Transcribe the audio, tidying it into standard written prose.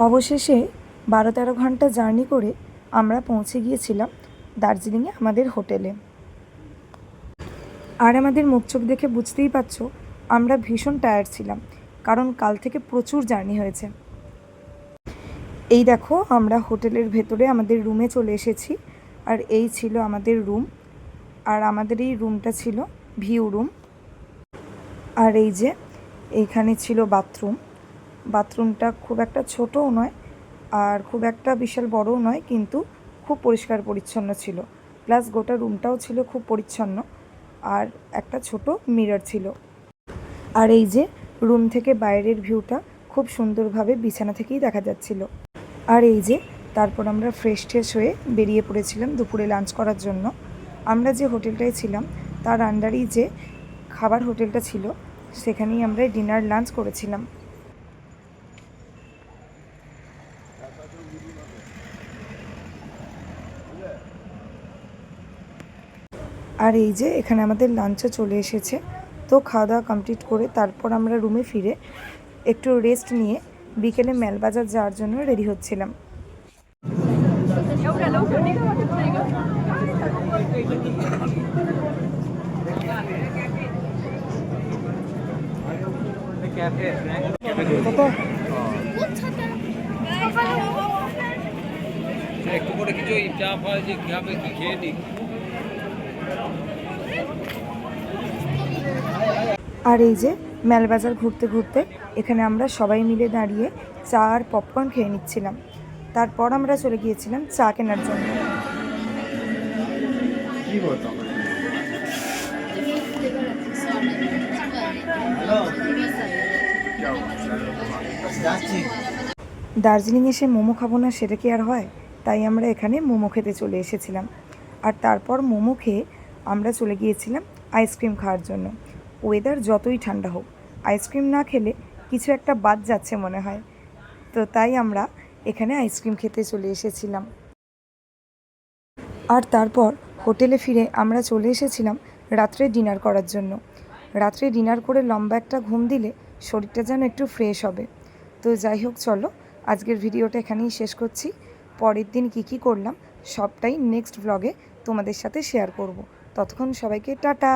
অবশেষে 12-13 ঘন্টা জার্নি করে আমরা পৌঁছে গিয়েছিলাম দার্জিলিংয়ে আমাদের হোটেলে। আর আমাদের মুখ চোখ দেখে বুঝতেই পারছো আমরা ভীষণ টায়ার্ড ছিলাম, কারণ কাল থেকে প্রচুর জার্নি হয়েছে। এই দেখো আমরা হোটেলের ভেতরে আমাদের রুমে চলে এসেছি, আর এই ছিল আমাদের রুম। আর আমাদের এই রুমটা ছিল ভিউ রুম। আর এই যে এইখানে ছিল বাথরুম। বাথরুমটা খুব একটা ছোটও নয় আর খুব একটা বিশাল বড়ও নয়, কিন্তু খুব পরিষ্কার পরিচ্ছন্ন ছিল। প্লাস গোটা রুমটাও ছিল খুব পরিচ্ছন্ন, আর একটা ছোট মিরর ছিল। আর এই যে রুম থেকে বাইরের ভিউটা খুব সুন্দরভাবে বিছানা থেকেই দেখা যাচ্ছিল। আর এই যে তারপর আমরা ফ্রেশ ট্রেশ হয়ে বেরিয়ে পড়েছিলাম দুপুরে লাঞ্চ করার জন্য। আমরা যে হোটেলটায় ছিলাম তার আন্ডারেই যে খাবার হোটেলটা ছিল, সেখানেই আমরা ডিনার লাঞ্চ করেছিলাম। আর এই যে এখানে আমাদের লাঞ্চও চলে এসেছে। তো খাওয়া দাওয়া কমপ্লিট করে তারপর আমরা রুমে ফিরে একটু রেস্ট নিয়ে বিকেলে মেলবাজার যাওয়ার জন্য রেডি হচ্ছিলাম। একটু করে কিছু চা পাওয়া যে খাবে কি খেয়ে নিই। আর এই যে মেলবাজার ঘুরতে ঘুরতে এখানে আমরা সবাই মিলে দাঁড়িয়ে চা আর পপকর্ন খেয়ে নিচ্ছিলাম। তারপর আমরা চলে গিয়েছিলাম চা কেনার জন্য। দার্জিলিং এসে মোমো খাবো না সেটা কি আর হয়? তাই আমরা এখানে মোমো খেতে চলে এসেছিলাম। আর তারপর মোমো খেয়ে আমরা চলে গিয়েছিলাম আইসক্রিম খাওয়ার জন্য। ওয়েদার যতই ঠান্ডা হোক, আইসক্রিম না খেলে কিছু একটা বাদ যাচ্ছে মনে হয়। তো তাই আমরা এখানে আইসক্রিম খেতে চলে এসেছিলাম। আর তারপর হোটেলে ফিরে আমরা চলে এসেছিলাম রাত্রে ডিনার করার জন্য। রাত্রে ডিনার করে লম্বা একটা ঘুম দিলে শরীরটা যেন একটু ফ্রেশ হবে। তো যাই হোক, চলো আজকের ভিডিওটা এখানেই শেষ করছি। পরের দিন কী করলাম সবটাই নেক্সট ব্লগে তোমাদের সাথে শেয়ার করব। ততক্ষণ সবাইকে টাটা।